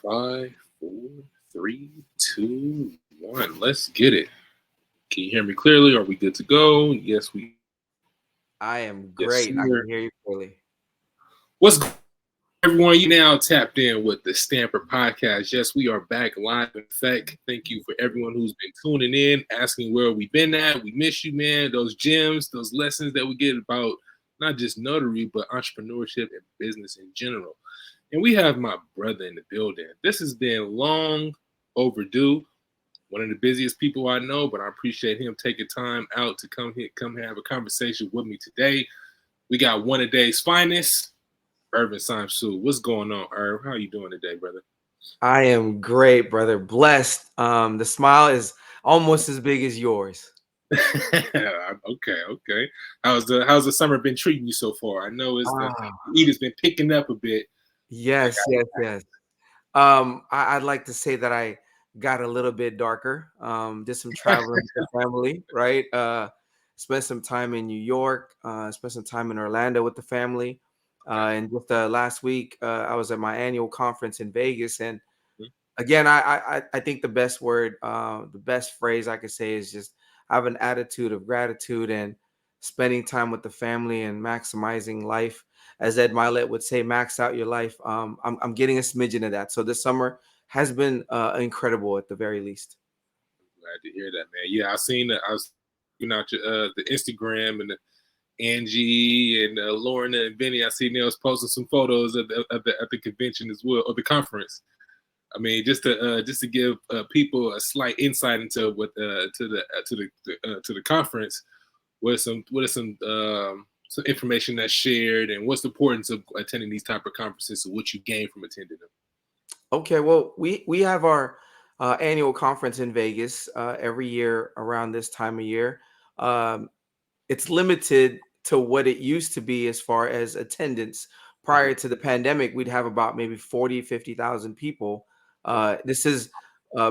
Five, four, three, two, one. Let's get it. Can you hear me clearly? Are we good to go? Yes, we. I am Yes, great. I sir. can hear you clearly. What's going on, everyone? You now tapped in with the Stamper podcast. Yes, we are back live in effect. Thank you for everyone who's been tuning in, asking where we've been at. We miss you, man. Those gems, those lessons that we get about not just notary, but entrepreneurship and business in general. And we have my brother in the building. This has been long overdue. One of the busiest people I know, but I appreciate him taking time out to come here, come have a conversation with me today. We got one of day's finest, Irvan Syamsu. What's going on, Irv? How are you doing today, brother? I am great, brother. Blessed. The smile is almost as big as yours. Okay. How's the summer been treating you so far? I know it's the Ah, heat has been picking up a bit. yes. I'd like to say that I got a little bit darker. Did some traveling with the family, right? Spent some time in New York. Spent some time in Orlando with the family. And just last week, I was at my annual conference in Vegas, and again, I think the best word, the best phrase I could say is just have an attitude of gratitude and spending time with the family and maximizing life. As Ed Milet would say, max out your life. I'm getting a smidgen of that. So this summer has been incredible at the very least. Glad to hear that, man. Yeah, I was checking out the Instagram and the Angie and Lorna and Benny. I seen they was posting some photos at the convention as well, or the conference. I mean, just to give people a slight insight into what to the conference. What are some information that's shared, and what's the importance of attending these type of conferences, and what you gain from attending them? Okay, well, we have our annual conference in Vegas every year around this time of year. Um, it's limited to what it used to be as far as attendance. Prior to the pandemic, we'd have about maybe 40, 50,000 people. This is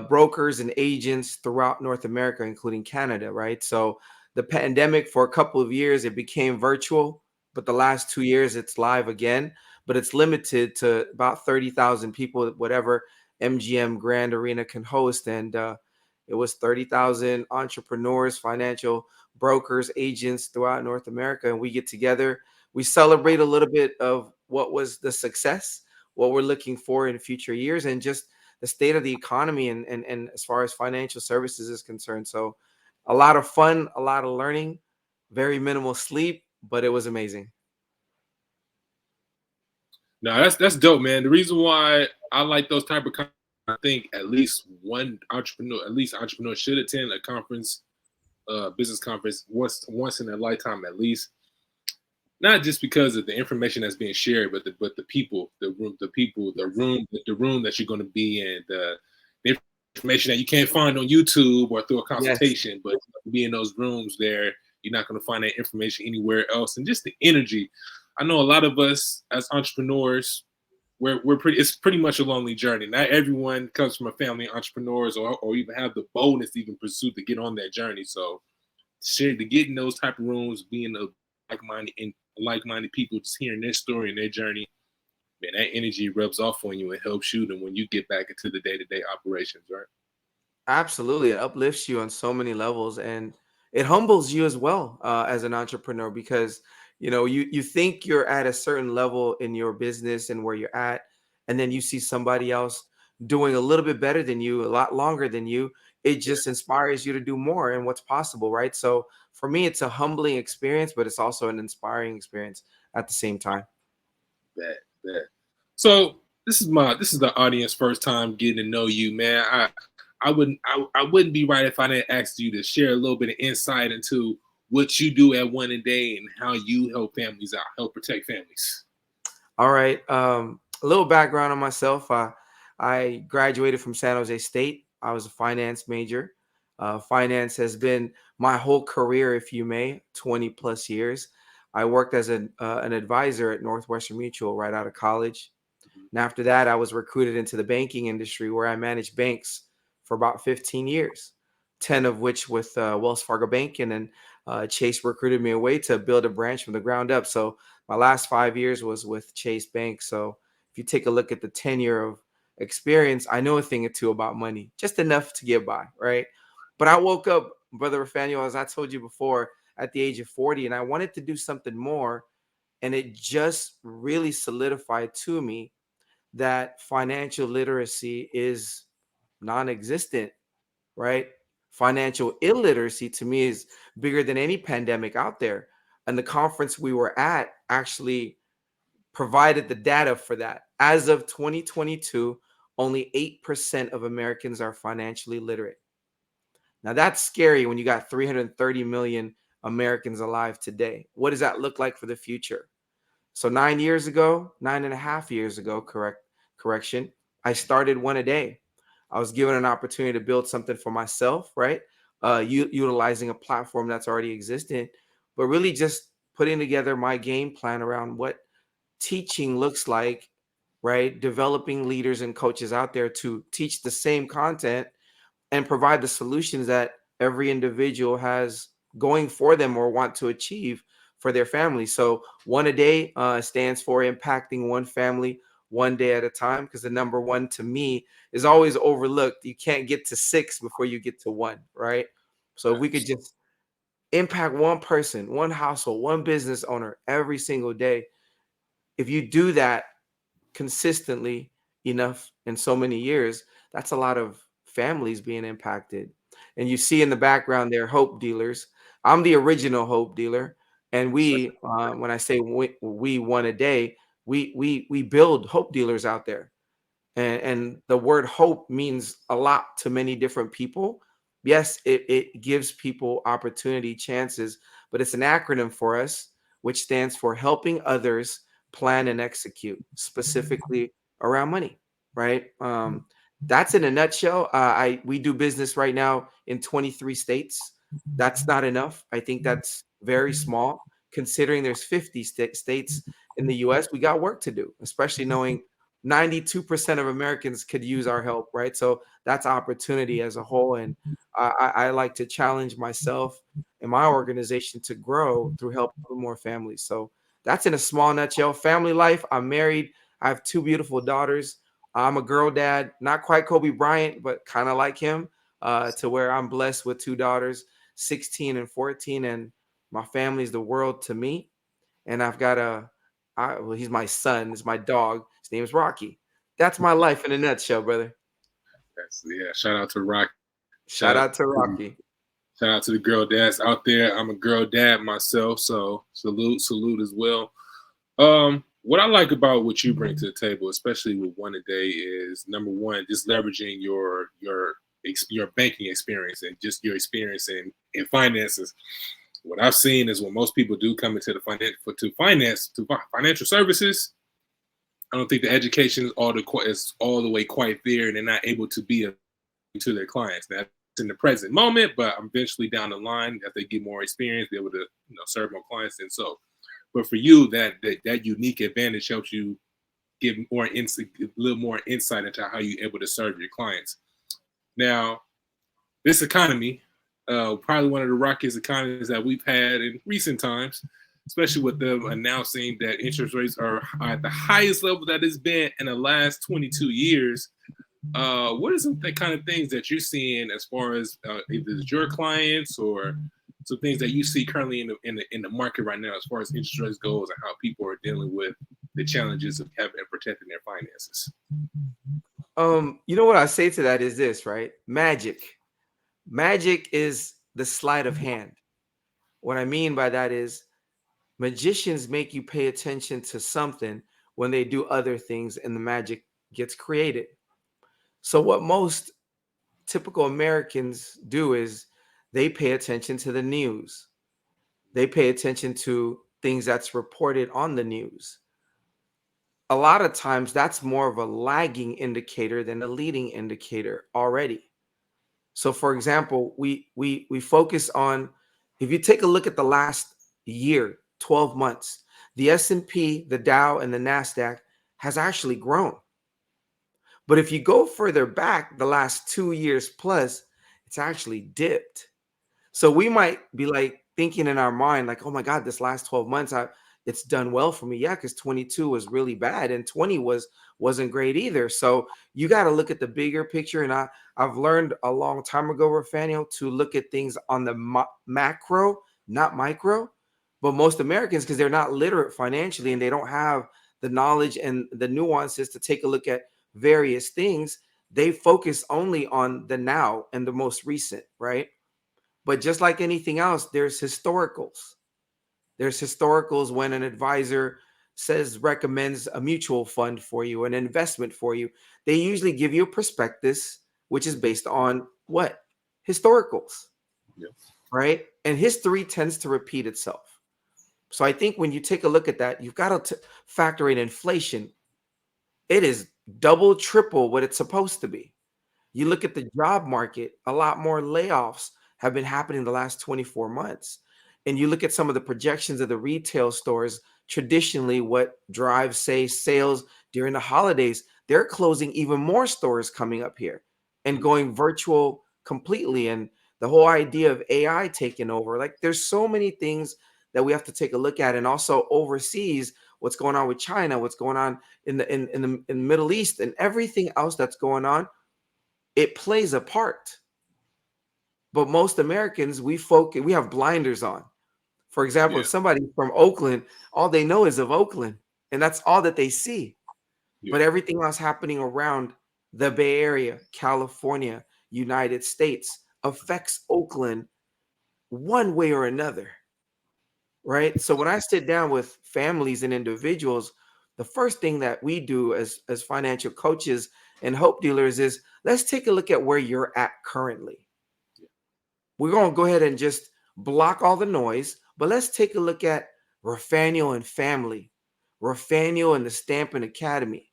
brokers and agents throughout North America, including Canada, right? So the pandemic, for a couple of years, it became virtual, but the last 2 years it's live again, but it's limited to about 30,000 people, whatever MGM Grand Arena can host. And it was 30,000 entrepreneurs, financial brokers, agents throughout North America, and we get together. We celebrate a little bit of what was the success, what we're looking for in future years, and just the state of the economy and as far as financial services is concerned. So a lot of fun, a lot of learning, very minimal sleep, but it was amazing. No, that's dope, man. The reason why I like those type of I think at least one entrepreneur, at least entrepreneur should attend a conference, business conference once in their lifetime at least. Not just because of the information that's being shared, but the people, the room that you're going to be in, the information that you can't find on YouTube or through a Yes. consultation, but be in those rooms there, you're not going to find that information anywhere else. And just the energy. I know a lot of us as entrepreneurs, we're pretty. It's pretty much a lonely journey. Not everyone comes from a family of entrepreneurs, or even have the boldness to even pursue to get on that journey. So, share to get in those type of rooms, being a like-minded people, just hearing their story and their journey, man, that energy rubs off on you and helps you. And when you get back into the day-to-day operations, right? Absolutely. It uplifts you on so many levels, and it humbles you as well as an entrepreneur, because you think you're at a certain level in your business and where you're at, and then you see somebody else doing a little bit better than you, a lot longer than you. It just inspires you to do more and what's possible, right? So for me, it's a humbling experience, but it's also an inspiring experience at the same time. That. So this is the audience first time getting to know you, man. I wouldn't be right if I didn't ask you to share a little bit of insight into what you do at One a Day and how you help families out, help protect families. All right. A little background on myself. I graduated from San Jose State. I was a finance major. Finance has been my whole career, if you may, 20 plus years. I worked as an advisor at Northwestern Mutual right out of college. And after that, I was recruited into the banking industry, where I managed banks for about 15 years, 10 of which with Wells Fargo Bank. And then Chase recruited me away to build a branch from the ground up. So my last 5 years was with Chase Bank. So if you take a look at the tenure of experience, I know a thing or two about money, just enough to get by, right? But I woke up, Brother Rafael, as I told you before, at the age of 40, and I wanted to do something more. And it just really solidified to me that financial literacy is non-existent, right? Financial illiteracy to me is bigger than any pandemic out there. And the conference we were at actually provided the data for that. As of 2022, only 8% of Americans are financially literate. Now that's scary when you got 330 million Americans alive today. What does that look like for the future? So 9 years ago, 9.5 years ago, correction, I started one a day. I was given an opportunity to build something for myself, right? Utilizing a platform that's already existing, but really just putting together my game plan around what teaching looks like, right? Developing leaders and coaches out there to teach the same content and provide the solutions that every individual has going for them or want to achieve for their family. So one a day stands for impacting one family one day at a time, because the number one to me is always overlooked. You can't get to 6 before you get to 1, right? So if we could just impact one person, one household, one business owner every single day, if you do that consistently enough in so many years, that's a lot of families being impacted. And you see in the background there, hope dealers. I'm the original hope dealer, and we, when I say we one a day, we build hope dealers out there. And the word hope means a lot to many different people. Yes, it gives people opportunity, chances, but it's an acronym for us, which stands for helping others plan and execute, specifically around money, right? That's in a nutshell. We do business right now in 23 states. That's not enough. I think that's very small, considering there's 50 states in the US. We got work to do, especially knowing 92% of Americans could use our help, right? So that's opportunity as a whole. And I like to challenge myself and my organization to grow through helping more families. So that's in a small nutshell. Family life. I'm married. I have 2 beautiful daughters. I'm a girl dad, not quite Kobe Bryant, but kind of like him, to where I'm blessed with 2 daughters, 16 and 14. And my family's the world to me. And I've got well, he's my son. It's my dog. His name is Rocky. That's my life in a nutshell, brother. Yeah. Shout out to Rock. Shout out to Rocky. Shout out to the girl dads out there. I'm a girl dad myself, so salute as well. What I like about what you bring to the table, especially with one a day, is number one, just leveraging your banking experience and just your experience in finances. What I've seen is when most people do come into the financial services, I don't think the education is all the way quite there, and they're not able to be to their clients. Now, in the present moment, but eventually down the line, as they get more experience, be able to serve more clients. And so, but for you, that unique advantage helps you give a little more insight into how you're able to serve your clients. Now, this economy, probably one of the rockiest economies that we've had in recent times, especially with them announcing that interest rates are at the highest level that it's been in the last 22 years. What are some kind of things that you're seeing as far as either it's your clients or some things that you see currently in the market right now as far as interest rates goes and how people are dealing with the challenges of having and protecting their finances? You know what I say to that is this, right? Magic is the sleight of hand. What I mean by that is magicians make you pay attention to something when they do other things and the magic gets created. So what most typical Americans do is they pay attention to the news. They pay attention to things that's reported on the news. A lot of times that's more of a lagging indicator than a leading indicator already. So for example, we focus on, if you take a look at the last year, 12 months, the S&P, the Dow, and the NASDAQ has actually grown. But if you go further back, the last 2 years plus, it's actually dipped. So we might be like thinking in our mind, like, oh my God, this last 12 months, it's done well for me. Yeah, because 22 was really bad and 20 wasn't great either. So you got to look at the bigger picture. And I've learned a long time ago, Rafael, to look at things on the macro, not micro. But most Americans, because they're not literate financially and they don't have the knowledge and the nuances to take a look at various things, they focus only on the now and the most recent, right? But just like anything else, there's historicals. There's historicals when an advisor recommends a mutual fund for you, an investment for you. They usually give you a prospectus, which is based on what? Historicals, Yep. right? And history tends to repeat itself. So I think when you take a look at that, you've got to factor in inflation. It is double, triple what it's supposed to be. You look at the job market, a lot more layoffs have been happening the last 24 months. And you look at some of the projections of the retail stores, traditionally what drives, say, sales during the holidays, they're closing even more stores coming up here and going virtual completely. And the whole idea of AI taking over, like there's so many things that we have to take a look at. And also overseas, what's going on with China, what's going on in the Middle East, and everything else that's going on, it plays a part. But most Americans, we have blinders on. For example, Yeah. if somebody from Oakland, all they know is of Oakland, and that's all that they see. Yeah. But everything else happening around the Bay Area, California, United States affects Oakland one way or another, right? So when I sit down with families and individuals, the first thing that we do as financial coaches and hope dealers is let's take a look at where you're at currently. We're going to go ahead and just block all the noise, but let's take a look at Rafael and family, Rafael and the Stampin Academy,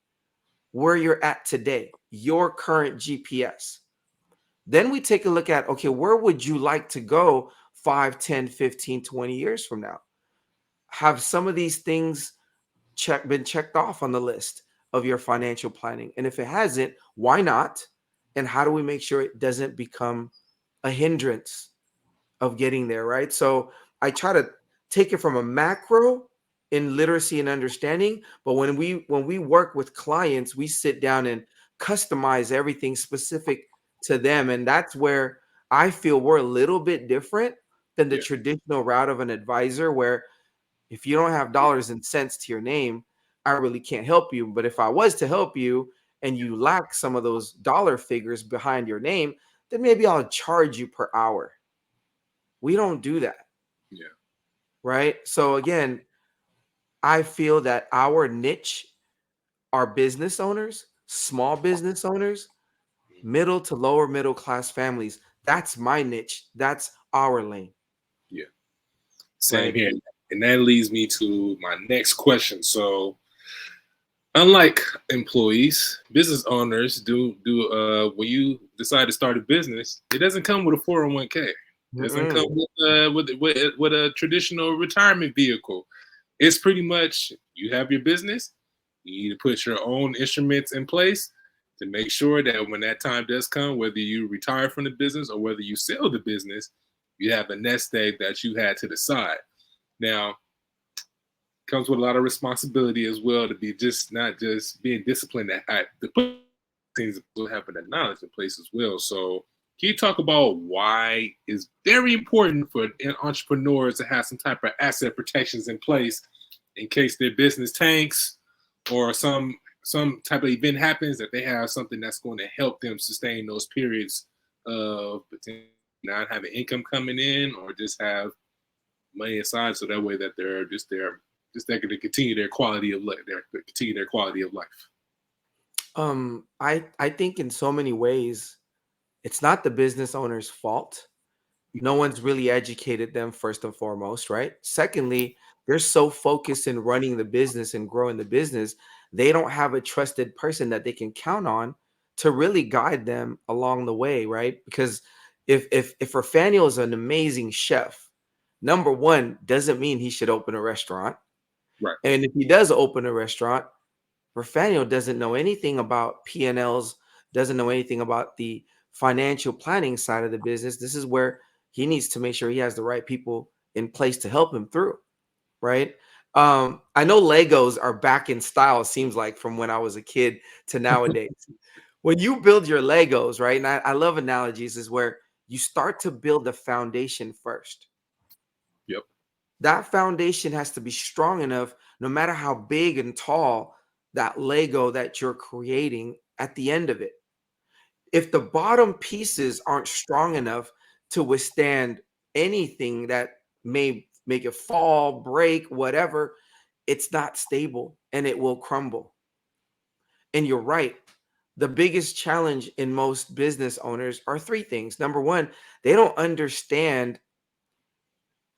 where you're at today, your current GPS. Then we take a look at, okay, where would you like to go 5, 10, 15, 20 years from now? Have some of these things been checked off on the list of your financial planning? And if it hasn't, why not? And how do we make sure it doesn't become a hindrance of getting there, right? So I try to take it from a macro in literacy and understanding, but when we work with clients, we sit down and customize everything specific to them, and that's where I feel we're a little bit different than the traditional route of an advisor, where if you don't have dollars and cents to your name, I really can't help you. But if I was to help you and you lack some of those dollar figures behind your name, then maybe I'll charge you per hour. We don't do that. Yeah. Right. So again, I feel that our niche are business owners, small business owners, middle to lower middle class families. That's my niche. That's our lane. Yeah. Same Right. here. And that leads me to my next question. So, unlike employees, business owners do when you decide to start a business, it doesn't come with a 401k. It doesn't come with a traditional retirement vehicle. It's pretty much you have your business. You need to put your own instruments in place to make sure that when that time does come, whether you retire from the business or whether you sell the business, you have a nest egg that you had to the side. Now, comes with a lot of responsibility as well to be not just being disciplined at the things, but having the knowledge in place as well. So can you talk about why it's very important for entrepreneurs to have some type of asset protections in place in case their business tanks or some type of event happens, that they have something that's going to help them sustain those periods of not having income coming in, or just have money aside, so that way that they're just there, they're going to continue their quality of life. I think in so many ways, it's not the business owner's fault. No one's really educated them, first and foremost, right? Secondly, they're so focused in running the business and growing the business, they don't have a trusted person that they can count on to really guide them along the way, right? Because if Rafael is an amazing chef, number one, doesn't mean he should open a restaurant. Right. And if he does open a restaurant, Rafael doesn't know anything about P&Ls, doesn't know anything about the financial planning side of the business. This is where he needs to make sure he has the right people in place to help him through, right? I know Legos are back in style, it seems like, from when I was a kid to nowadays. When you build your Legos, right? And I love analogies, is where you start to build the foundation first. Yep. That foundation has to be strong enough, no matter how big and tall that Lego that you're creating at the end of it. If the bottom pieces aren't strong enough to withstand anything that may make it fall, break, whatever, it's not stable and it will crumble. And you're right. The biggest challenge in most business owners are three things. Number one, they don't understand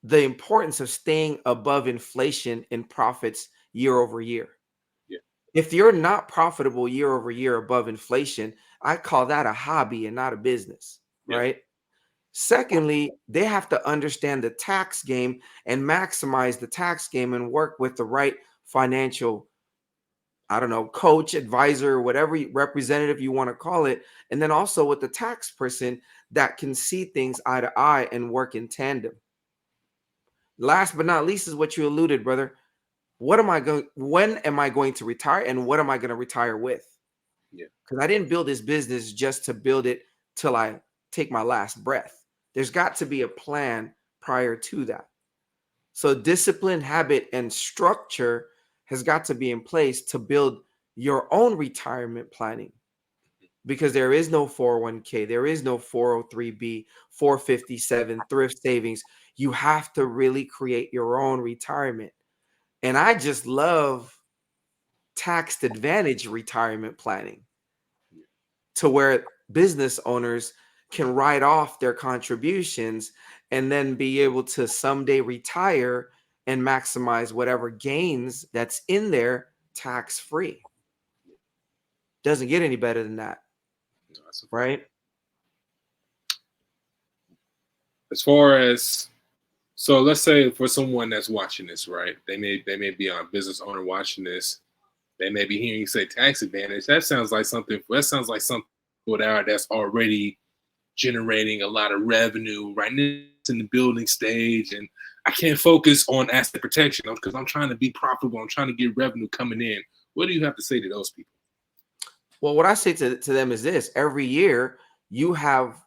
the importance of staying above inflation in profits year over year. Yeah. If you're not profitable year over year above inflation, I call that a hobby and not a business, Yeah. right? Secondly, they have to understand the tax game and maximize the tax game and work with the right financial, I don't know, coach, advisor, whatever representative you want to call it. And then also with the tax person that can see things eye to eye and work in tandem. Last but not least is what you alluded, brother. When am I going to retire and what am I going to retire with? Yeah. Because I didn't build this business just to build it till I take my last breath. There's got to be a plan prior to that. So discipline, habit, and structure has got to be in place to build your own retirement planning, because there is no 401k, there is no 403b, 457 thrift savings. You have to really create your own retirement. And I just love tax advantage retirement planning, to where business owners can write off their contributions and then be able to someday retire and maximize whatever gains that's in there tax free. Doesn't get any better than that, No, that's a fact. right? As far as, so let's say for someone that's watching this, right? They may be a business owner watching this. They may be hearing you say tax advantage. That sounds like something that's already generating a lot of revenue right now in the building stage, and I can't focus on asset protection because I'm trying to be profitable. I'm trying to get revenue coming in. What do you have to say to those people? Well, what I say to them is this: every year you have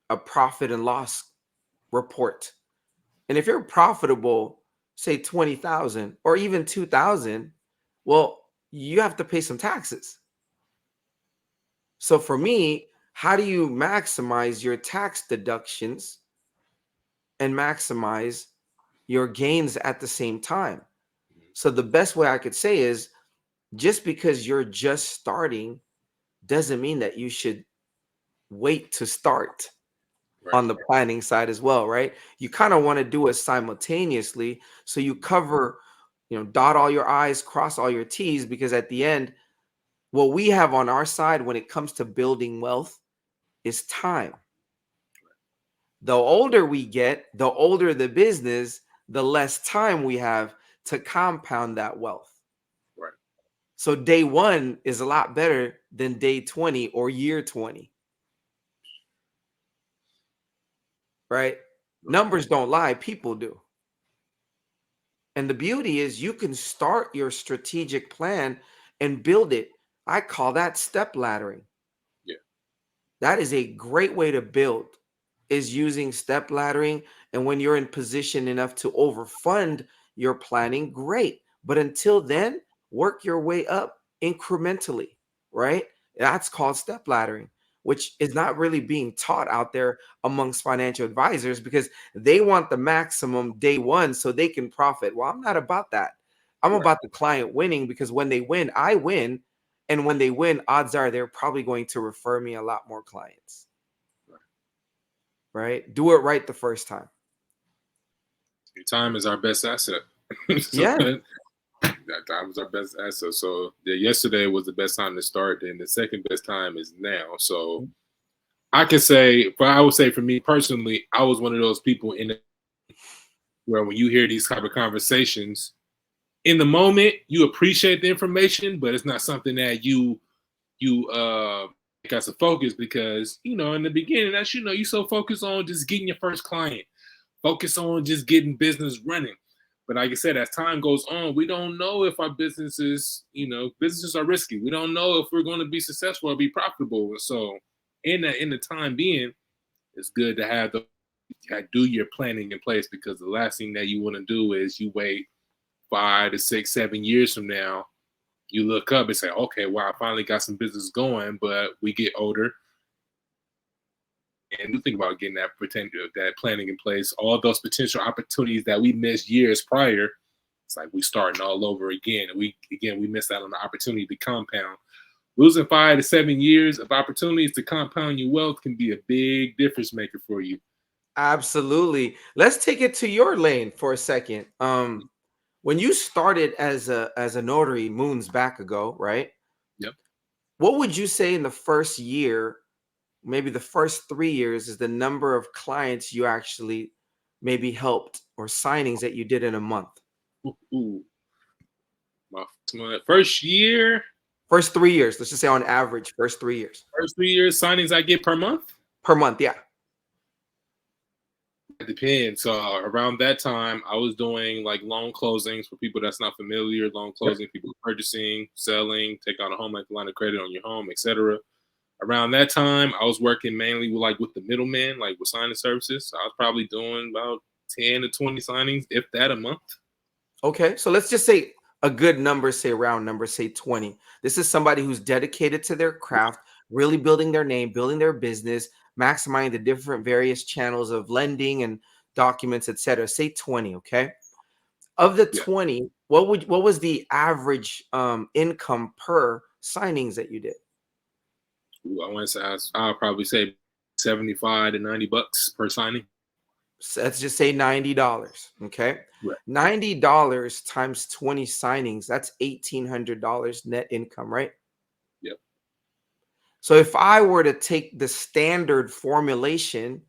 a profit and loss report. And if you're profitable, say 20,000 or even 2,000, well, you have to pay some taxes. So for me, how do you maximize your tax deductions and maximize your gains at the same time? So the best way I could say is, just because you're just starting doesn't mean that you should wait to start Right. on the planning side as well, right? You kind of want to do it simultaneously so you cover, dot all your I's, cross all your T's, because at the end, what we have on our side when it comes to building wealth is time. The older we get, the older the business, the less time we have to compound that wealth. Right. So day one is a lot better than day 20 or year 20. Right? Numbers don't lie, people do. And the beauty is you can start your strategic plan and build it. I call that step laddering. Yeah. That is a great way to build, is using step laddering. And when you're in position enough to overfund your planning, great. But until then, work your way up incrementally, right? That's called step laddering, which is not really being taught out there amongst financial advisors, because they want the maximum day one so they can profit. Well, I'm not about that. I'm Right. about the client winning, because when they win, I win. And when they win, odds are they're probably going to refer me a lot more clients. Right? Do it right the first time. Your time is our best asset. Yeah. That time is our best asset. So yesterday was the best time to start, and the second best time is now. So I can say, but I would say for me personally, I was one of those people where when you hear these type of conversations, in the moment you appreciate the information, but it's not something that you make as a focus, because in the beginning, that's you so focused on just getting your first client, focus on just getting business running. But like I said, as time goes on, we don't know if our businesses, businesses are risky. We don't know if we're going to be successful or be profitable. And so in the time being, it's good to have do your planning in place, because the last thing that you want to do is you wait 5 to 6, 7 years from now. You look up and say, okay, wow, I finally got some business going, but we get older. And you think about getting that planning in place, all those potential opportunities that we missed years prior. It's like we starting all over again. And we missed out on the opportunity to compound. Losing 5 to 7 years of opportunities to compound your wealth can be a big difference maker for you. Absolutely. Let's take it to your lane for a second. When you started as a notary moons back ago, right? Yep. What would you say in the first year, maybe the first 3 years, is the number of clients you actually maybe helped or signings that you did in a month? Ooh. My first year. First 3 years. Let's just say on average, first 3 years. First 3 years signings I get per month? Per month, yeah. It depends. So around that time, I was doing like loan closings. For people that's not familiar, loan closing, people purchasing, selling, take out a home like line of credit on your home, etc. Around that time, I was working mainly with the middleman, like with signing services. So I was probably doing about 10 to 20 signings, if that, a month. Okay, so let's just say a good number, say round number, say 20. This is somebody who's dedicated to their craft, really building their name, building their business, maximizing the different various channels of lending and documents, etc. Say 20, okay? Of the 20, what was the average income per signings that you did? Ooh, I want to say I'll probably say 75 to 90 bucks per signing. So let's just say $90, okay? Right. $90 times 20 signings, that's $1,800 net income, right? Yep. So if I were to take the standard formulation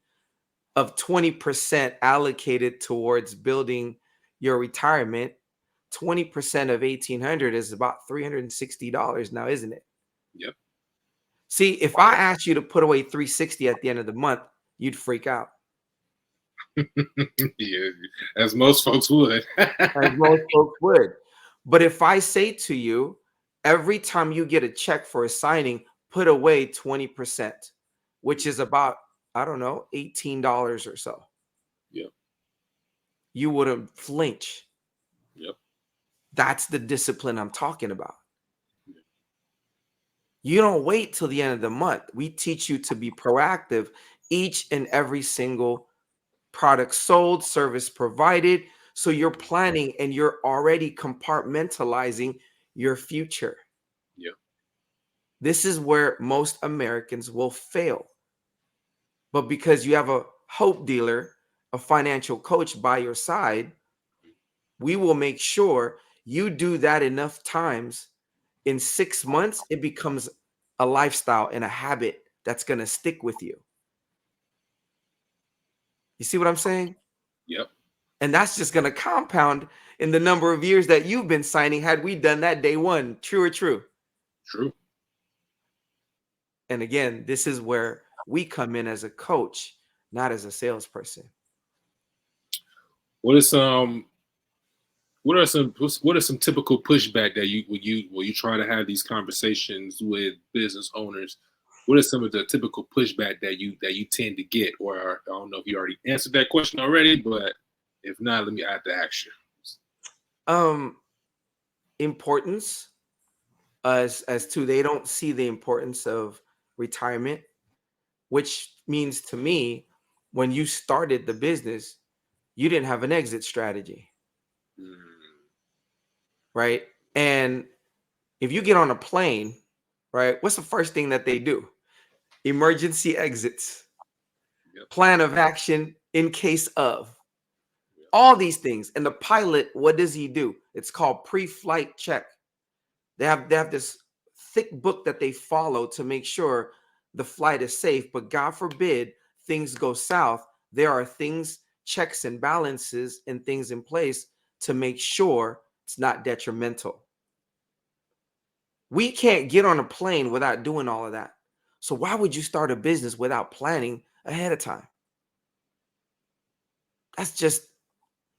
of 20% allocated towards building your retirement, 20% of 1,800 is about $360 now, isn't it? Yep. See, if I asked you to put away $360 at the end of the month, you'd freak out. Yeah, as most folks would. As most folks would. But if I say to you, every time you get a check for a signing, put away 20%, which is about, I don't know, $18 or so. Yep. You wouldn't flinch. Yep. That's the discipline I'm talking about. Yep. You don't wait till the end of the month. We teach you to be proactive each and every single product sold, service provided. So you're planning and you're already compartmentalizing your future. Yeah. This is where most Americans will fail. But because you have a hope dealer, a financial coach by your side, we will make sure you do that enough times. In 6 months, it becomes a lifestyle and a habit that's going to stick with you. You see what I'm saying? Yep. And that's just going to compound in the number of years that you've been signing had we done that day one. True or true? True. And again, this is where we come in as a coach, not as a salesperson. What are some typical pushback that you try to have these conversations with business owners? What are some of the typical pushback that you tend to get? Or I don't know if you already answered that question already, but if not, let me add the action. Importance as to they don't see the importance of retirement, which means to me, when you started the business, you didn't have an exit strategy. Right? And if you get on a plane, right, what's the first thing that they do? Emergency exits. Yep. Plan of action in case of. Yep. All these things. And the pilot, what does he do? It's called pre-flight check. They have this thick book that they follow to make sure the flight is safe. But God forbid things go south. There are things, checks and balances and things in place to make sure it's not detrimental. We can't get on a plane without doing all of that. So why would you start a business without planning ahead of time? That's just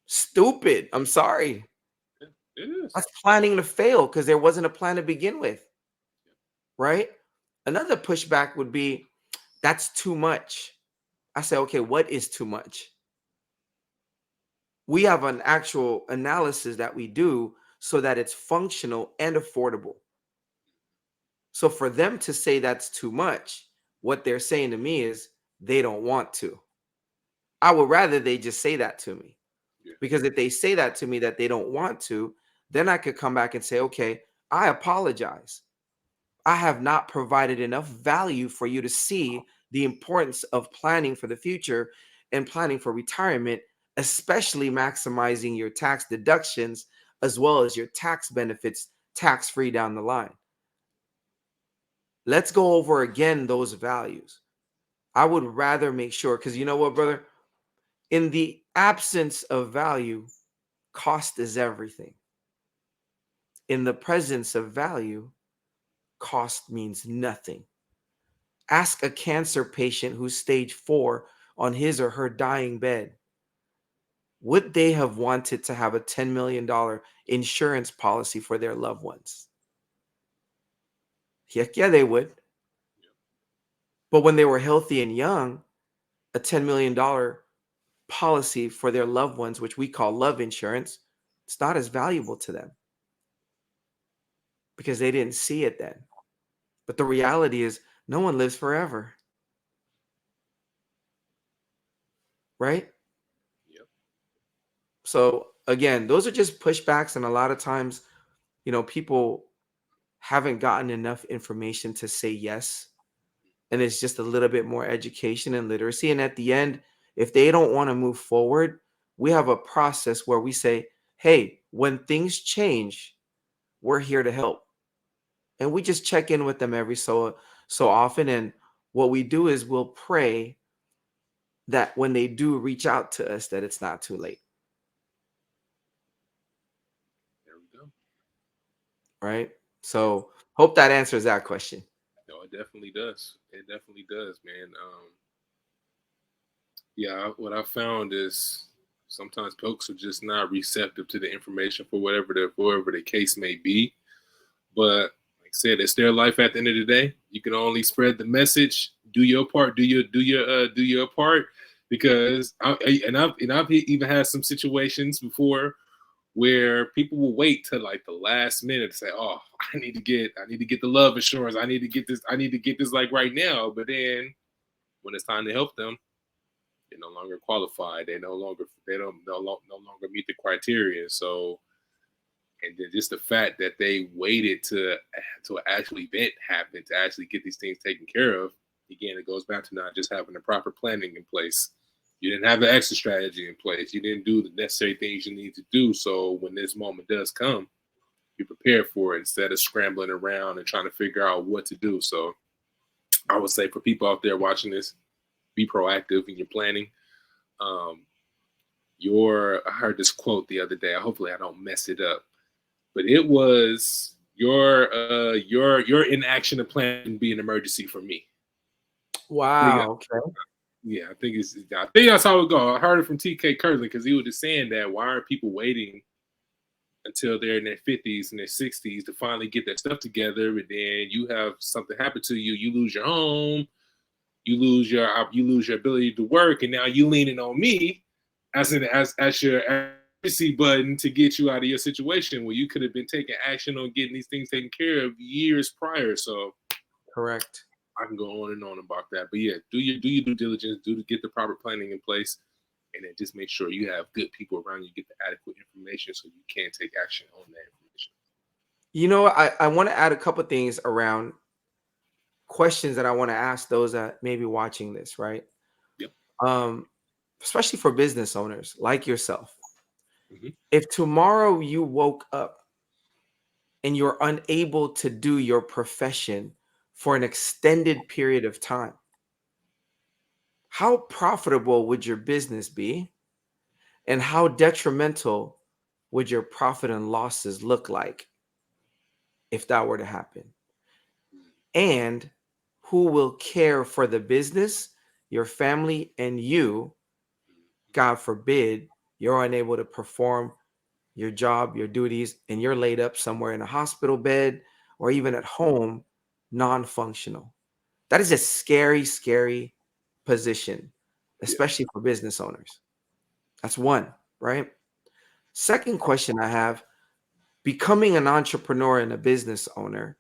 Stupid. I'm sorry. It is. That's planning to fail because there wasn't a plan to begin with, right? Another pushback would be, that's too much. I say, okay, what is too much? We have an actual analysis that we do so that it's functional and affordable. So for them to say that's too much, what they're saying to me is they don't want to. I would rather they just say that to me. Yeah. Because if they say that to me that they don't want to, then I could come back and say, okay, I apologize. I have not provided enough value for you to see the importance of planning for the future and planning for retirement, especially maximizing your tax deductions as well as your tax benefits tax-free down the line. Let's go over again those values. I would rather make sure, because you know what, brother? In the absence of value, cost is everything. In the presence of value, cost means nothing. Ask a cancer patient who's stage 4 on his or her dying bed. Would they have wanted to have a $10 million insurance policy for their loved ones? Heck yeah, they would. But when they were healthy and young, a $10 million policy for their loved ones, which we call love insurance, it's not as valuable to them because they didn't see it then. But the reality is, no one lives forever. Right? Yep. So again, those are just pushbacks. And a lot of times, people haven't gotten enough information to say yes. And it's just a little bit more education and literacy. And at the end, if they don't want to move forward, we have a process where we say, hey, when things change, we're here to help. And we just check in with them every so often. And what we do is we'll pray that when they do reach out to us, that it's not too late. There we go. Right? So hope that answers that question. No, it definitely does. It definitely does, man. Yeah, what I found is sometimes folks are just not receptive to the information for whatever the case may be. But like I said, it's their life at the end of the day. You can only spread the message, do your part, do your part. Because I've even had some situations before where people will wait till like the last minute to say, "Oh, I need to get the love insurance. I need to get this like right now." But then when it's time to help them, they're no longer qualified. They don't no longer meet the criteria. So, and then just the fact that they waited to actually event happen to actually get these things taken care of. Again, it goes back to not just having the proper planning in place. You didn't have an exit strategy in place. You didn't do the necessary things you need to do. So when this moment does come, be prepared for it instead of scrambling around and trying to figure out what to do. So I would say for people out there watching this, be proactive in your planning. I heard this quote the other day. Hopefully I don't mess it up, but it was your inaction of plan can be an emergency for me. Wow. Okay. Yeah, I think that's how it go. I heard it from TK Kirkland because he was just saying that why are people waiting until they're in their 50s and their 60s to finally get their stuff together, and then you have something happen to you, you lose your home, you lose your ability to work, and now you leaning on me as your emergency button to get you out of your situation where you could have been taking action on getting these things taken care of years prior. So Correct. I can go on and on about that. But yeah, do your due diligence, get the proper planning in place, and then just make sure you have good people around you, get the adequate information so you can take action on that information. I want to add a couple things around questions that I want to ask those that may be watching this, right? Yep. Especially for business owners like yourself. Mm-hmm. If tomorrow you woke up and you're unable to do your profession for an extended period of time, how profitable would your business be? And how detrimental would your profit and losses look like if that were to happen? And who will care for the business, your family, and you, God forbid, you're unable to perform your job, your duties, and you're laid up somewhere in a hospital bed or even at home, non-functional. That is a scary, scary position, especially for business owners. That's one, right? Second question I have, becoming an entrepreneur and a business owner,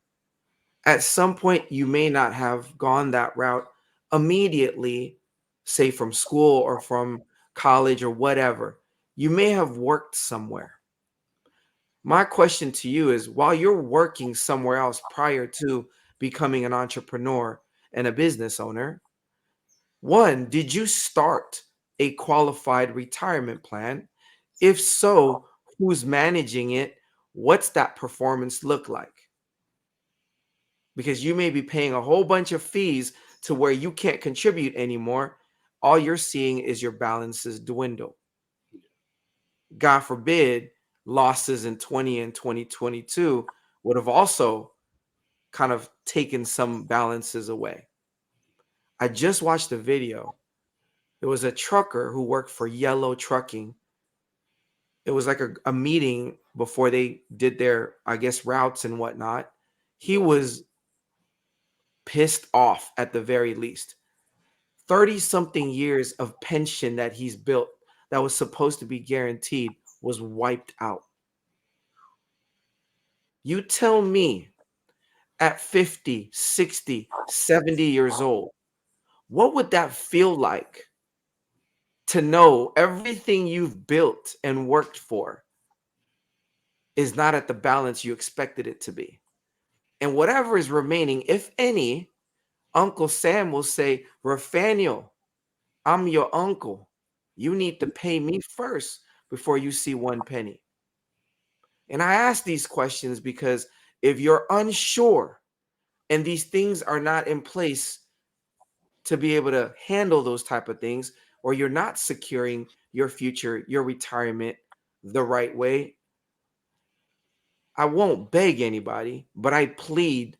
at some point you may not have gone that route immediately, say from school or from college or whatever. You may have worked somewhere. My question to you is, while you're working somewhere else prior to becoming an entrepreneur and a business owner, one, did you start a qualified retirement plan? If so, who's managing it? What's that performance look like? Because you may be paying a whole bunch of fees to where you can't contribute anymore. All you're seeing is your balances dwindle. God forbid, losses in 20 and 2022 would have also kind of taken some balances away. I just watched a video. There was a trucker who worked for Yellow Trucking. It was like a meeting before they did their, I guess, routes and whatnot. He was pissed off at the very least. 30 something years of pension that he's built that was supposed to be guaranteed was wiped out. You tell me at 50, 60, 70 years old, what would that feel like to know everything you've built and worked for is not at the balance you expected it to be? And whatever is remaining, if any, Uncle Sam will say, Rafael, I'm your uncle. You need to pay me first before you see one penny. And I ask these questions because if you're unsure and these things are not in place to be able to handle those type of things, or you're not securing your future, your retirement the right way, I won't beg anybody, but I plead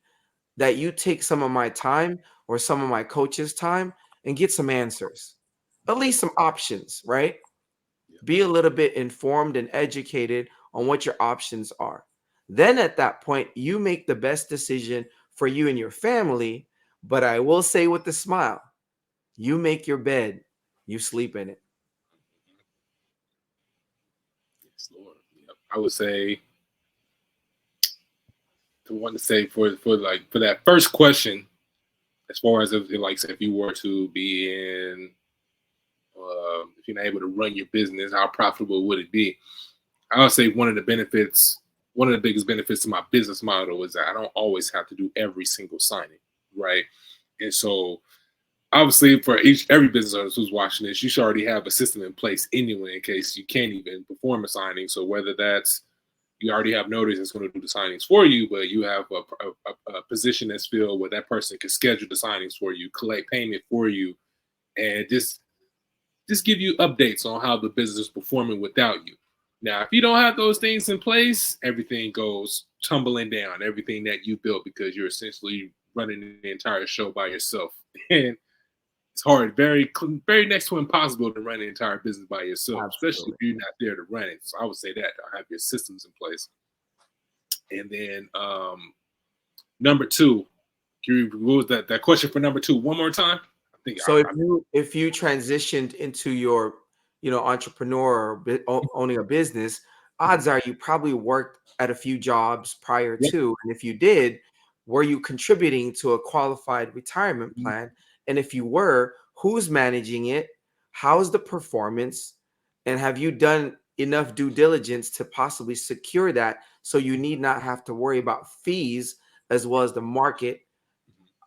that you take some of my time or some of my coach's time and get some answers, at least some options, right? Be a little bit informed and educated on what your options are. Then at that point, you make the best decision for you and your family. But I will say with a smile, you make your bed, you sleep in it. Yes, Lord. Yep. I would say to want to say for that first question, as far as if you were to be in, if you're not able to run your business, how profitable would it be? I would say one of the biggest benefits to my business model is that I don't always have to do every single signing, right? And so obviously for every business owner who's watching this, you should already have a system in place anyway in case you can't even perform a signing. So whether that's you already have notaries that's going to do the signings for you, but you have a position that's filled where that person can schedule the signings for you, collect payment for you, and just give you updates on how the business is performing without you. Now, if you don't have those things in place, everything goes tumbling down, everything that you built, because you're essentially running the entire show by yourself. And it's hard, very next to impossible to run the entire business by yourself, especially if you're not there to run it. So I would say that have your systems in place. And then number two, what was that question for number two one more time? I think so. If you transitioned into your entrepreneur or owning a business, odds are you probably worked at a few jobs prior to, and if you did, were you contributing to a qualified retirement plan? And if you were, who's managing it? How's the performance? And have you done enough due diligence to possibly secure that so you need not have to worry about fees as well as the market,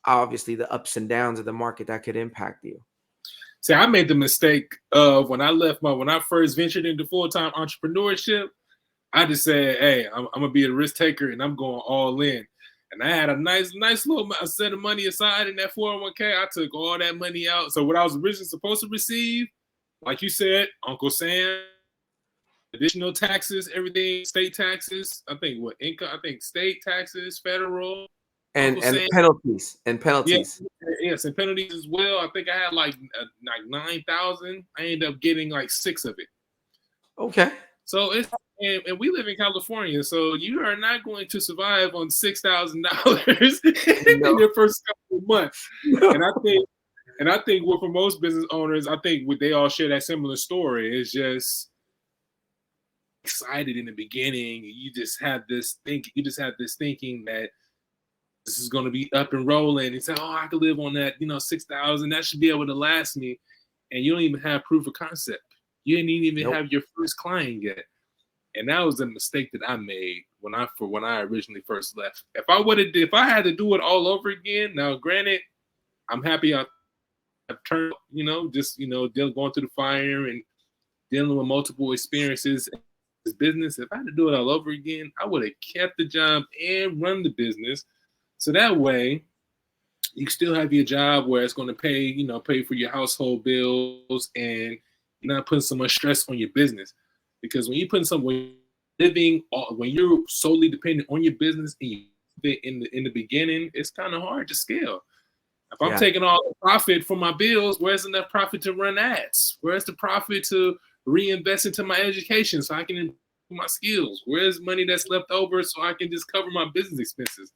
obviously the ups and downs of the market that could impact you? See, I made the mistake of when I first ventured into full-time entrepreneurship, I just said, hey, I'm going to be a risk taker and I'm going all in. And I had a nice little set of money aside in that 401k. I took all that money out. So what I was originally supposed to receive, like you said, Uncle Sam, additional taxes, everything, state taxes, I think state taxes, federal, and penalties and yes, and penalties as well. I think I had like 9,000. I ended up getting like 6 of it. Okay. So it's and we live in California, so you are not going to survive on $6,000 in No. your first couple of months. And No. I think what for most business owners, I think what they all share that similar story is just excited in the beginning. You just have this thinking that this is going to be up and rolling. And say, oh, I could live on that, 6,000. That should be able to last me. And you don't even have proof of concept. You didn't even Nope. have your first client yet. And that was a mistake that I made when I originally first left. If I had to do it all over again, now granted, I'm happy I've turned, going through the fire and dealing with multiple experiences in this business. If I had to do it all over again, I would have kept the job and run the business. So that way you still have your job where it's going to pay for your household bills, and you're not putting so much stress on your business. Because when you're solely dependent on your business in the beginning, it's kind of hard to scale. If I'm taking all the profit from my bills, where's enough profit to run ads? Where's the profit to reinvest into my education so I can improve my skills? Where's money that's left over so I can just cover my business expenses?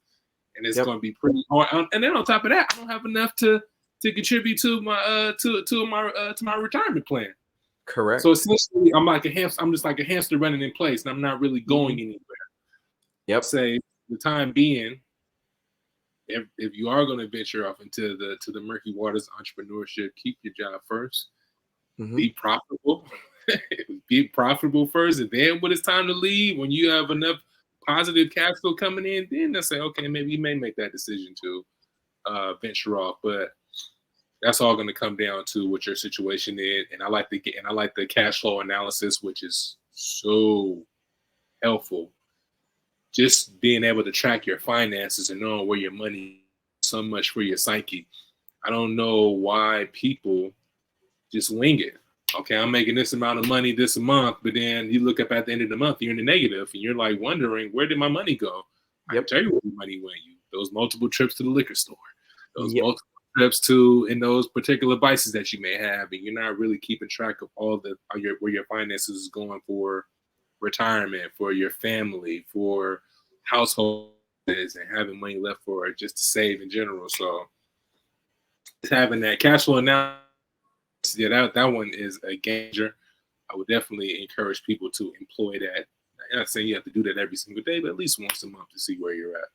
And it's going to be pretty hard. And then on top of that, I don't have enough to contribute to my to my retirement plan. Correct. So essentially, I'm like a hamster. I'm just like a hamster running in place, and I'm not really going anywhere. Yep. Say the time being, if you are going to venture off into the murky waters of entrepreneurship, keep your job first. Be profitable. Be profitable first, and then when it's time to leave, when you have enough positive cash flow coming in, then they'll say, okay, maybe you may make that decision to venture off. But that's all going to come down to what your situation is. And I like the cash flow analysis, which is so helpful. Just being able to track your finances and knowing where your money is so much for your psyche. I don't know why people just wing it. Okay, I'm making this amount of money this month, but then you look up at the end of the month, you're in the negative, and you're like wondering, where did my money go? I can tell you where your money went. Those multiple trips to the liquor store, those multiple trips in those particular vices that you may have, and you're not really keeping track of where your finances is going for retirement, for your family, for household, and having money left for it just to save in general. So just having that cash flow now, that one is a game changer. I would definitely encourage people to employ that. I'm not saying you have to do that every single day, but at least once a month to see where you're at.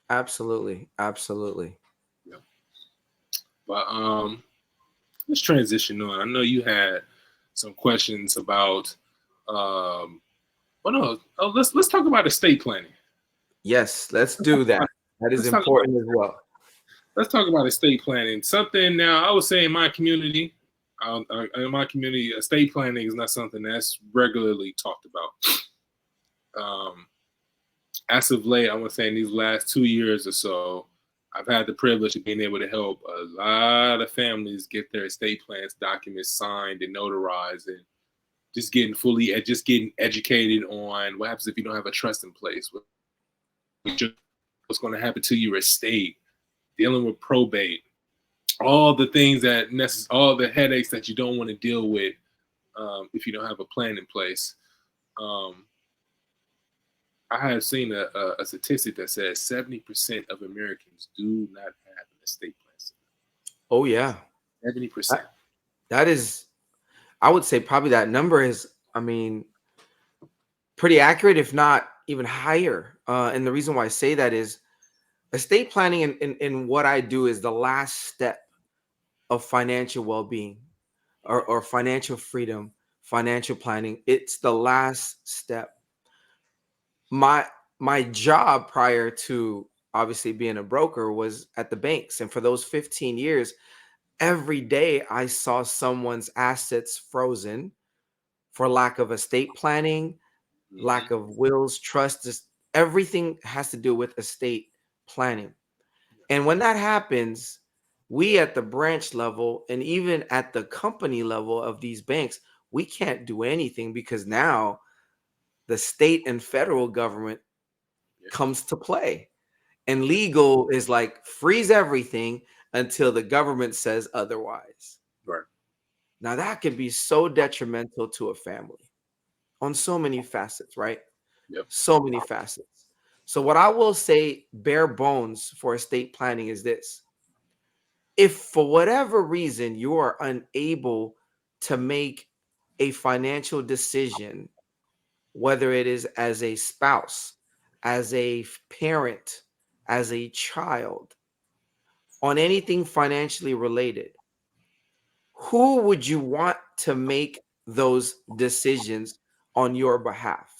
Absolutely. Yeah. But let's transition on. I know you had some questions about let's talk about estate planning. Yes, let's do that. That is important as well. Let's talk about estate planning. Something now, I would say in my community, estate planning is not something that's regularly talked about. As of late, I want to say in these last 2 years or so, I've had the privilege of being able to help a lot of families get their estate plans documents signed and notarized, and just getting educated on what happens if you don't have a trust in place, what's going to happen to your estate, dealing with probate, all the things all the headaches that you don't want to deal with if you don't have a plan in place. I have seen a statistic that says 70% of Americans do not have an estate plan. Oh yeah, 70%. That is, I would say probably that number is, pretty accurate, if not even higher. And the reason why I say that is estate planning in what I do is the last step of financial well-being or financial freedom, financial planning. It's the last step. My job prior to obviously being a broker was at the banks. And for those 15 years, every day I saw someone's assets frozen for lack of estate planning, lack of wills, trusts. Just everything has to do with estate planning. And when that happens, we at the branch level and even at the company level of these banks, we can't do anything because now the state and federal government comes to play. And legal is like freeze everything until the government says otherwise. Right. Now that can be so detrimental to a family. on so many facets, right? Yep. So many facets. So what I will say, bare bones for estate planning is this. If for whatever reason you are unable to make a financial decision, whether it is as a spouse, as a parent, as a child, on anything financially related, who would you want to make those decisions on your behalf?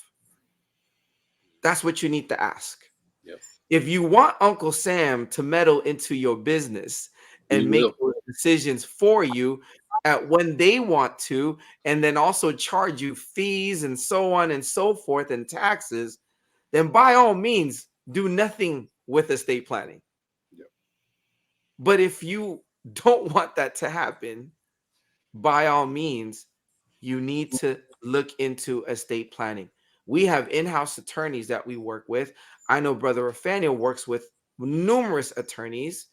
That's what you need to ask. Yep. If you want Uncle Sam to meddle into your business We and make will. those decisions for you at when they want to, and then also charge you fees and so on and so forth and taxes, then by all means, do nothing with estate planning. Yep. But if you don't want that to happen, by all means, you need to look into estate planning. We have in-house attorneys that we work with. I know Brother Rafael works with numerous attorneys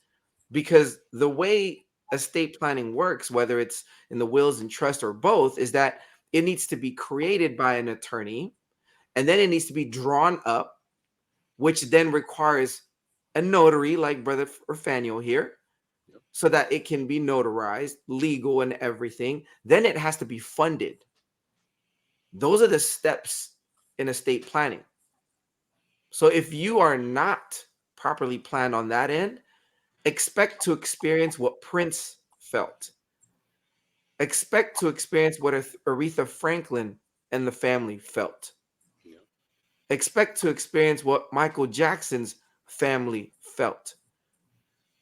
because the way estate planning works, whether it's in the wills and trust or both, is that it needs to be created by an attorney and then it needs to be drawn up, which then requires a notary like Brother Rafael here, Yep. so that it can be notarized, legal and everything. Then it has to be funded. Those are the steps in estate planning. So if you are not properly planned on that end, expect to experience what Prince felt. Expect to experience what Aretha Franklin and the family felt. Yep. Expect to experience what Michael Jackson's family felt.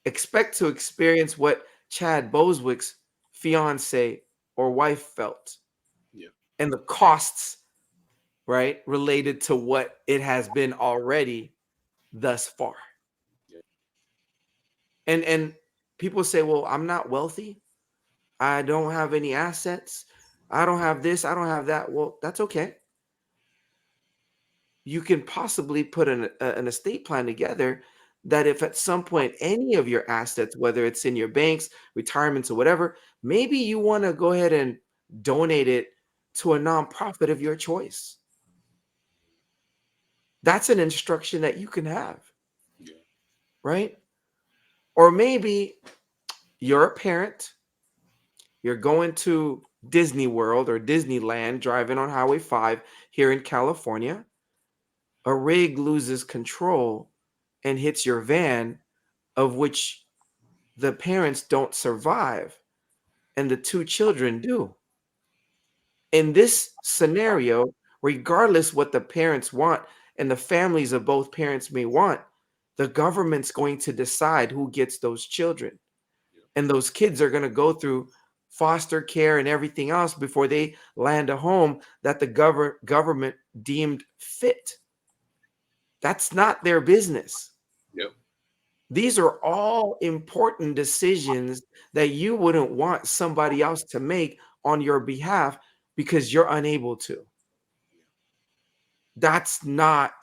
Expect to experience what Chad Boswick's fiance or wife felt, Yep. and the costs, right, related to what it has been already thus far. Yep. And people say, well, I'm not wealthy. I don't have any assets. I don't have this. I don't have that. Well, that's okay. You can possibly put an estate plan together that if at some point any of your assets, whether it's in your banks, retirements, or whatever, maybe you want to go ahead and donate it to a nonprofit of your choice. That's an instruction that you can have, Yeah. right? Or maybe you're a parent, you're going to Disney World or Disneyland, driving on Highway 5 here in California. A rig loses control and hits your van, of which the parents don't survive and the two children do. In this scenario, regardless what the parents want and the families of both parents may want, the government's going to decide who gets those children. And those kids are going to go through foster care and everything else before they land a home that the government deemed fit. That's not their business. Yep. These are all important decisions that you wouldn't want somebody else to make on your behalf because you're unable to. That's not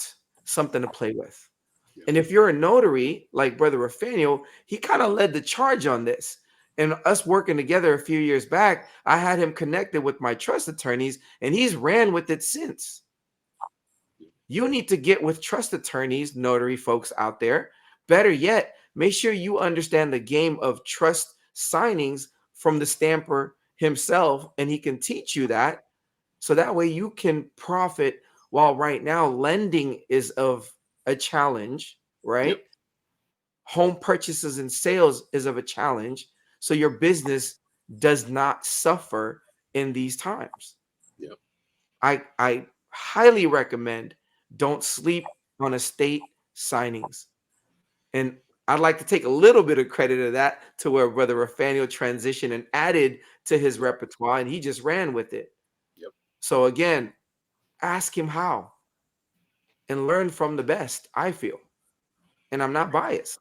something to play with. Yep. And if you're a notary, like Brother Rafael, he kind of led the charge on this. And us working together a few years back, I had him connected with my trust attorneys, and he's ran with it since. You need to get with trust attorneys, notary folks out there. Better yet, make sure you understand the game of trust signings from the stamper himself, and he can teach you that. So that way you can profit while right now lending is of a challenge, right? Yep. Home purchases and sales is of a challenge. So your business does not suffer in these times. Yep. I highly recommend don't sleep on estate signings. And I'd like to take a little bit of credit of that to where Brother Rafael transitioned and added to his repertoire, and he just ran with it. Yep. So again, ask him how and learn from the best, I feel. And I'm not biased.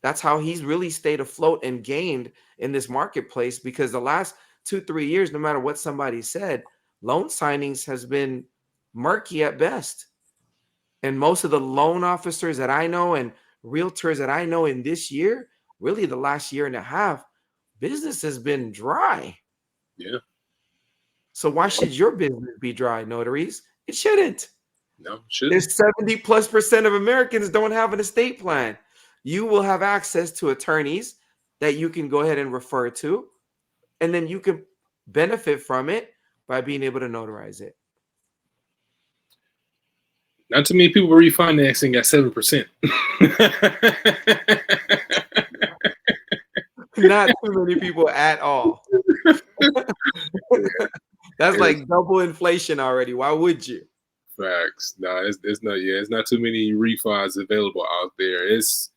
That's how he's really stayed afloat and gained in this marketplace, because the last 2-3 years, no matter what somebody said, loan signings has been murky at best. And most of the loan officers that I know and realtors that I know in this year, really the last year and a half, business has been dry. Yeah. So why should your business be dry, notaries? It shouldn't. No, shouldn't. There's 70+% of Americans don't have an estate plan. You will have access to attorneys that you can go ahead and refer to, and then you can benefit from it by being able to notarize it. Not too many people refinancing at 7%. Not too many people at all. That's like double inflation already. Why would you? Facts. No, it's not. Yeah, it's not too many refis available out there. It's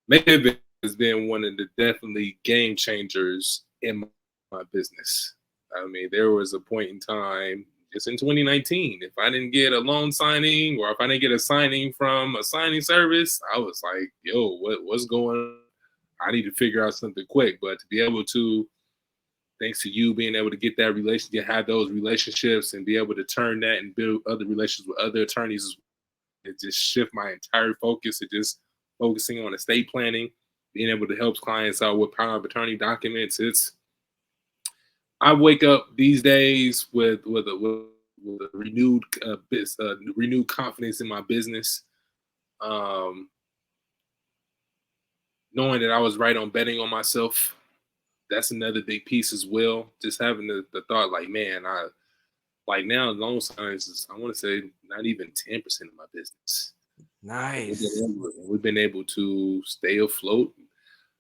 maybe has been one of the definitely game changers in my business. I mean, there was a point in time just in 2019, if I didn't get a loan signing or if I didn't get a signing from a signing service, I was like, yo, what's going on? I need to figure out something quick. But to be able to, thanks to you being able to get that relationship, have those relationships and be able to turn that and build other relationships with other attorneys, it just shift my entire focus to just focusing on estate planning, being able to help clients out with power of attorney documents. I wake up these days with a renewed renewed confidence in my business, knowing that I was right on betting on myself. That's another big piece as well. Just having the thought, like, man, I like now loan signs is, I want to say, not even 10% of my business. Nice. We've been able to stay afloat.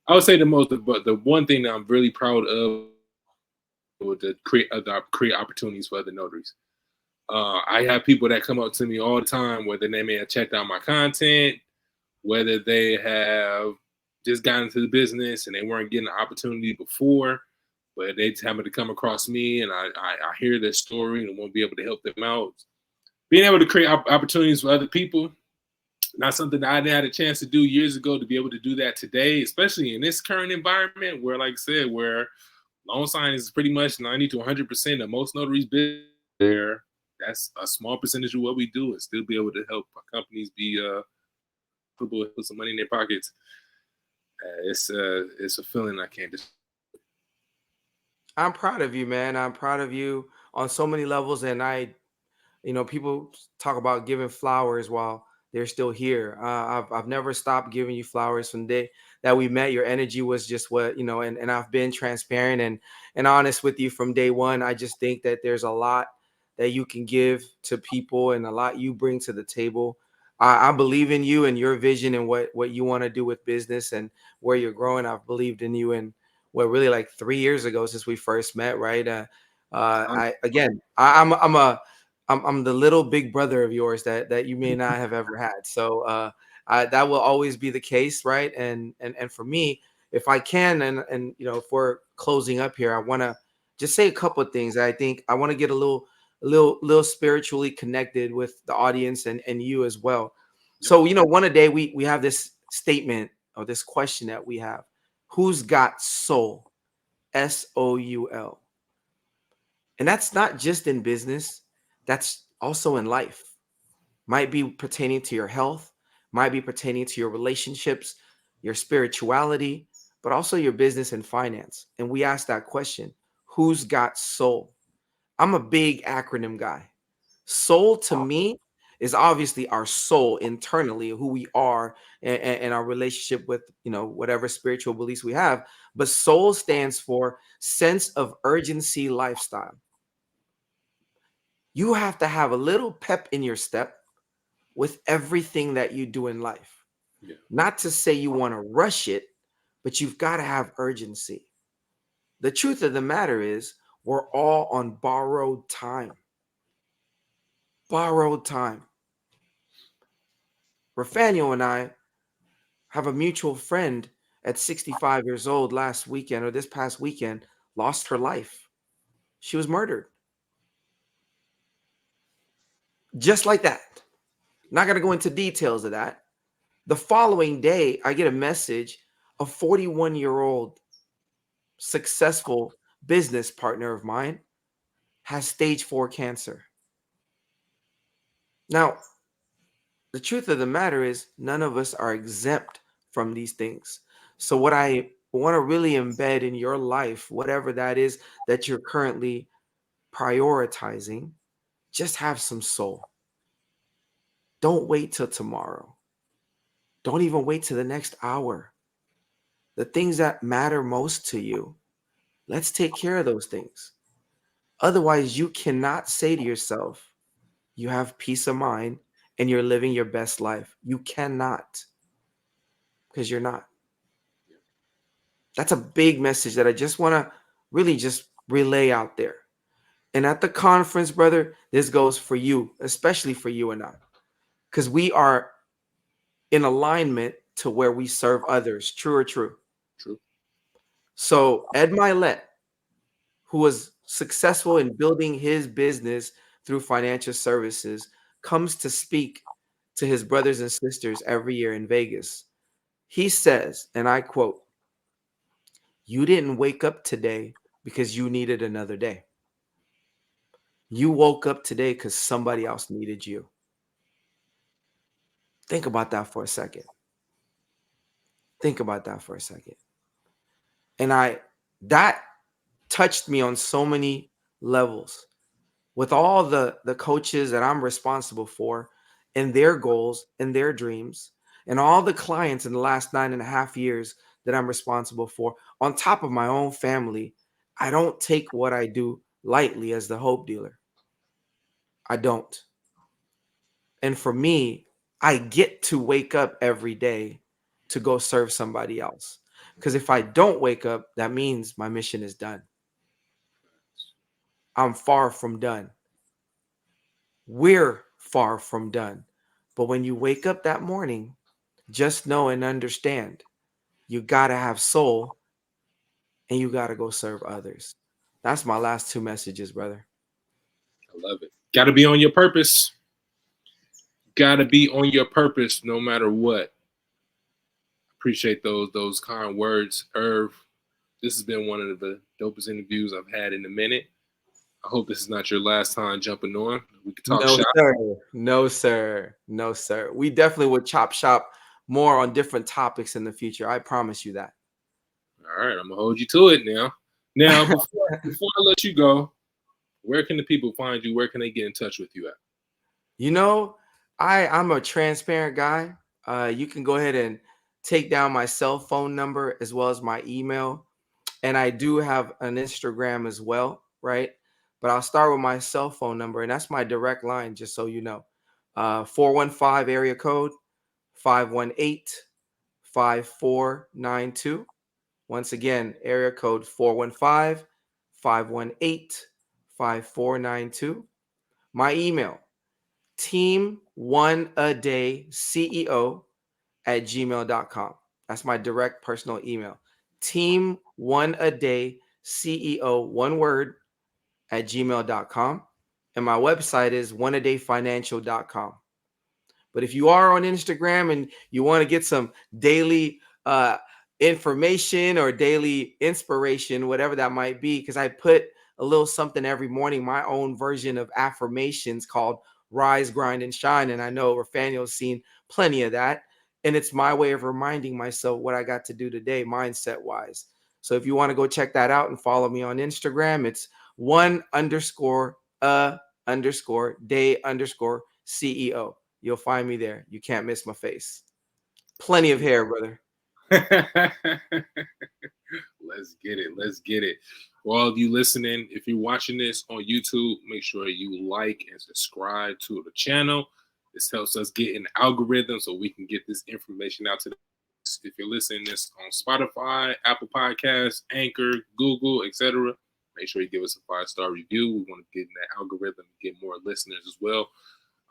I would say the one thing that I'm really proud of was to create opportunities for other notaries. I have people that come up to me all the time, whether they may have checked out my content, whether they have just gotten into the business and they weren't getting the opportunity before, but they happen to come across me and I hear their story and want to be able to help them out. Being able to create opportunities for other people, not something that I had a chance to do years ago. To be able to do that today, especially in this current environment where, like I said, where loan signing is pretty much 90 to 100% of most notaries business there. That's a small percentage of what we do, and still be able to help companies be put some money in their pockets. It's a feeling I can't just. I'm proud of you, man. I'm proud of you on so many levels. And people talk about giving flowers while they're still here. I've never stopped giving you flowers from the day that we met. Your energy was just what, and I've been transparent and honest with you from day one. I just think that there's a lot that you can give to people and a lot you bring to the table. I believe in you and your vision and what you want to do with business and where you're growing. I've believed in you and really like 3 years ago since we first met, right? I'm the little big brother of yours that you may not have ever had. So that will always be the case, right? And for me, if I can, and if we're closing up here, I want to just say a couple of things. I think I want to get a little spiritually connected with the audience and you as well. So one a day we have this statement or this question that we have: who's got soul? SOUL. And that's not just in business, that's also in life. Might be pertaining to your health, might be pertaining to your relationships, your spirituality, but also your business and finance. And we ask that question: who's got soul? I'm a big acronym guy. Soul to me is obviously our soul internally, who we are and our relationship with, whatever spiritual beliefs we have. But soul stands for sense of urgency lifestyle. You have to have a little pep in your step with everything that you do in life. Yeah. Not to say you want to rush it, but you've got to have urgency. The truth of the matter is we're all on borrowed time. Borrowed time. Rafael and I have a mutual friend at 65 years old last weekend or this past weekend lost her life. She was murdered. Just like that. Not going to go into details of that. The following day, I get a message: a 41-year-old successful business partner of mine has stage 4 cancer. Now, the truth of the matter is none of us are exempt from these things. So what I want to really embed in your life, whatever that is that you're currently prioritizing, just have some soul. Don't wait till tomorrow. Don't even wait till the next hour. The things that matter most to you, let's take care of those things. Otherwise, you cannot say to yourself, you have peace of mind and you're living your best life. You cannot, because you're not. That's a big message that I just want to really just relay out there. And at the conference, brother, this goes for you, especially for you and I, because we are in alignment to where we serve others. True or true? True. So Ed Milet, who was successful in building his business through financial services, comes to speak to his brothers and sisters every year in Vegas. He says, and I quote, "You didn't wake up today because you needed another day. You woke up today because somebody else needed you." Think about that for a second. Think about that for a second. And that touched me on so many levels. With all the coaches that I'm responsible for and their goals and their dreams, and all the clients in the last 9.5 years that I'm responsible for, on top of my own family, I don't take what I do lightly as the hope dealer. I don't. And for me, I get to wake up every day to go serve somebody else. Because if I don't wake up, that means my mission is done. I'm far from done. We're far from done. But when you wake up that morning, just know and understand you got to have soul and you got to go serve others. That's my last 2 messages, brother. I love it. Got to be on your purpose. Got to be on your purpose no matter what. Appreciate those kind words, Irv. This has been one of the dopest interviews I've had in a minute. I hope this is not your last time jumping on. We could talk No, shop. sir. No, sir. No, sir. We definitely would chop shop more on different topics in the future. I promise you that. All right, I'm gonna hold you to it now. Now, before I let you go, where can the people find you? Where can they get in touch with you at? You know, I'm a transparent guy. You can go ahead and take down my cell phone number as well as my email. And I do have an Instagram as well, right? But I'll start with my cell phone number, and that's my direct line, just so you know. 415 area code 518-5492. Once again, area code 415-518-5492. My email, team1adayceo@gmail.com. That's my direct personal email. Team1adayceo, one word, @gmail.com. And my website is oneadayfinancial.com. But if you are on Instagram and you want to get some daily information or daily inspiration, whatever that might be, because I put a little something every morning, my own version of affirmations called Rise, Grind, and Shine. And I know Rafael's seen plenty of that. And it's my way of reminding myself what I got to do today, mindset wise. So if you want to go check that out and follow me on Instagram, it's one_day_CEO. You'll find me there. You can't miss my face. Plenty of hair, brother. Let's get it. Let's get it. For all of you listening, if you're watching this on YouTube, make sure you like and subscribe to the channel. This helps us get an algorithm so we can get this information out to the. If you're listening to this on Spotify, Apple Podcasts, Anchor, Google, etc., make sure you give us a 5-star review. We want to get in that algorithm and get more listeners as well.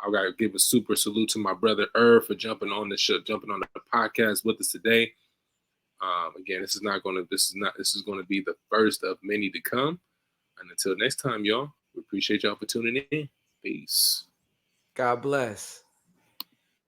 I gotta give a super salute to my brother Irv for jumping on the show, jumping on the podcast with us today. Again, this is going to be the first of many to come. And until next time, y'all, we appreciate y'all for tuning in. Peace. God bless.